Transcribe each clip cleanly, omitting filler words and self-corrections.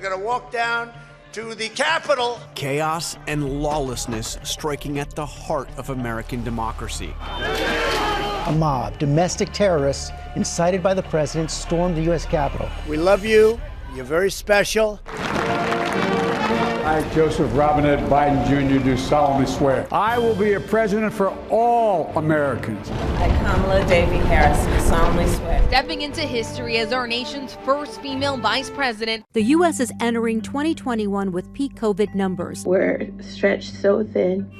We're going to walk down to the Capitol. Chaos and lawlessness striking at the heart of American democracy. A mob, domestic terrorists incited by the president, stormed the U.S. Capitol. We love you. You're very special. I, Joseph Robinette Biden Jr., do solemnly swear I will be a president for all Americans. I, Kamala Devi Harris, do solemnly swear. Stepping into history as our nation's first female vice president. The U.S. is entering 2021 with peak COVID numbers. We're stretched so thin.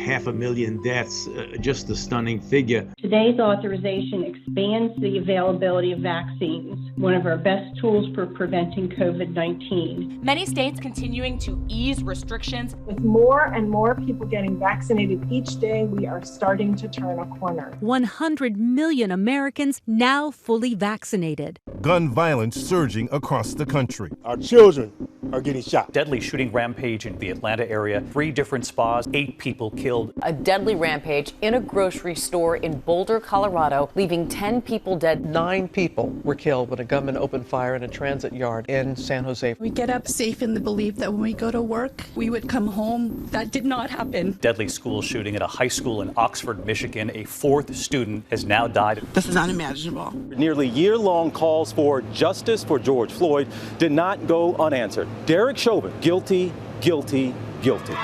500,000 deaths, just a stunning figure. Today's authorization expands the availability of vaccines, one of our best tools for preventing COVID-19. Many states continuing to ease restrictions. With more and more people getting vaccinated each day, we are starting to turn a corner. 100 million Americans now fully vaccinated. Gun violence surging across the country. Our children are getting shot. Deadly shooting rampage in the Atlanta area. 3 different spas, 8 people killed. A deadly rampage in a grocery store in Boulder, Colorado, leaving 10 people dead. 9 people were killed when a gunman opened fire in a transit yard in San Jose. We get up safe in the belief that when we go to work, we would come home. That did not happen. Deadly school shooting at a high school in Oxford, Michigan. A 4th student has now died. This is unimaginable. Nearly year-long calls for justice for George Floyd did not go unanswered. Derek Chauvin, guilty, guilty, guilty.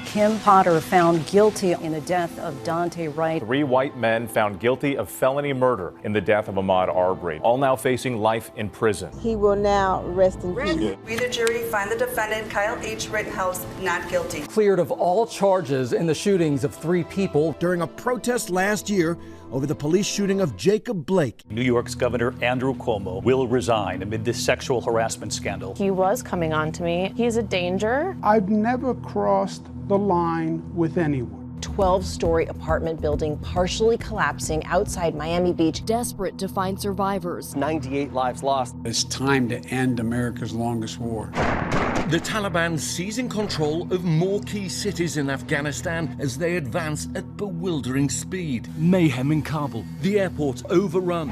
Kim Potter found guilty in the death of Dante Wright. 3 white men found guilty of felony murder in the death of Ahmaud Arbery, all now facing life in prison. He will now rest in peace. We, the jury, find the defendant, Kyle H. Rittenhouse, not guilty. Cleared of all charges in the shootings of 3 people. During a protest last year over the police shooting of Jacob Blake. New York's Governor Andrew Cuomo will resign amid this sexual harassment scandal. He was coming on to me. He's a danger. I've never crossed the line with anyone. 12-story apartment building partially collapsing outside Miami Beach. Desperate to find survivors. 98 lives lost. It's time to end America's longest war. The Taliban seizing control of more key cities in Afghanistan as they advance at bewildering speed. Mayhem in Kabul. The airport's overrun.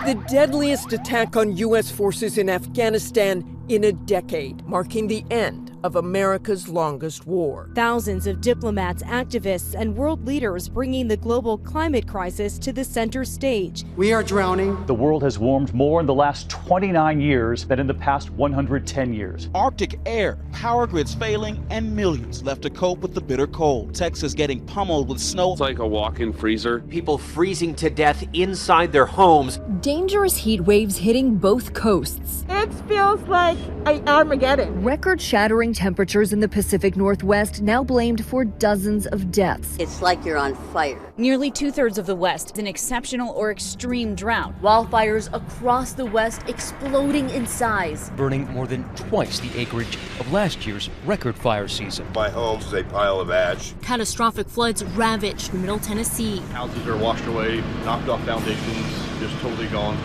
The deadliest attack on U.S. forces in Afghanistan in a decade, marking the end of America's longest war. Thousands of diplomats, activists, and world leaders bringing the global climate crisis to the center stage. We are drowning. The world has warmed more in the last 29 years than in the past 110 years. Arctic air, power grids failing, and millions left to cope with the bitter cold. Texas getting pummeled with snow. It's like a walk-in freezer. People freezing to death inside their homes. Dangerous heat waves hitting both coasts. It feels like Armageddon. Record-shattering temperatures in the Pacific Northwest now blamed for dozens of deaths. It's like you're on fire. Nearly 2/3 of the West in exceptional or extreme drought. Wildfires across the West exploding in size. Burning more than twice the acreage of last year's record fire season. My home is a pile of ash. Catastrophic floods ravaged Middle Tennessee. Houses are washed away, knocked off foundations, just totally gone.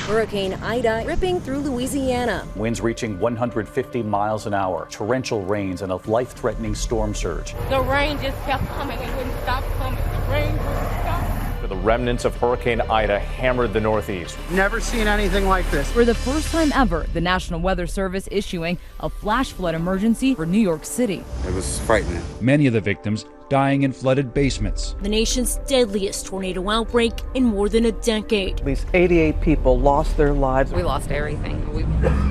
Hurricane Ida ripping through Louisiana. Winds reaching 150 miles an hour, torrential rains, and a life-threatening storm surge. The rain just kept coming and wouldn't stop coming. The rain wouldn't stop. The remnants of Hurricane Ida hammered the Northeast. Never seen anything like this. For the first time ever, the National Weather Service issuing a flash flood emergency for New York City. It was frightening. Many of the victims dying in flooded basements. The nation's deadliest tornado outbreak in more than a decade. At least 88 people lost their lives. We lost everything. We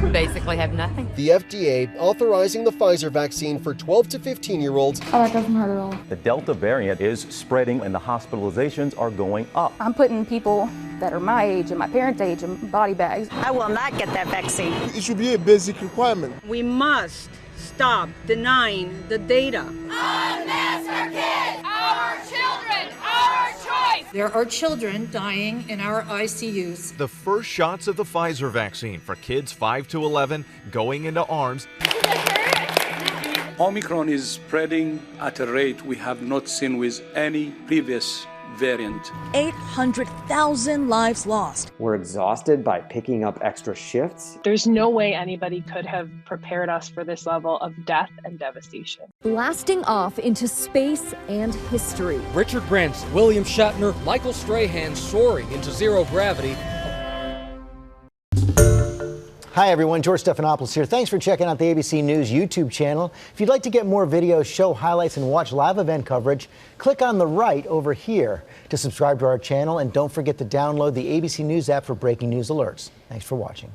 basically have nothing. The FDA authorizing the Pfizer vaccine for 12 to 15-year-olds. Oh, that doesn't hurt at all. The Delta variant is spreading and the hospitalizations are going up. I'm putting people that are my age and my parents' age in body bags. I will not get that vaccine. It should be a basic requirement. We must stop denying the data. Unmask our kids! Our children! Our choice! There are children dying in our ICUs. The first shots of the Pfizer vaccine for kids 5 to 11 going into arms. Omicron is spreading at a rate we have not seen with any previous variant. 800,000 lives lost. We're exhausted by picking up extra shifts. There's no way anybody could have prepared us for this level of death and devastation. Blasting off into space and history. Richard Branson, William Shatner, Michael Strahan soaring into zero gravity. Hi everyone, George Stephanopoulos here. Thanks for checking out the ABC News YouTube channel. If you'd like to get more videos, show highlights, and watch live event coverage, click on the right over here to subscribe to our channel, and don't forget to download the ABC News app for breaking news alerts. Thanks for watching.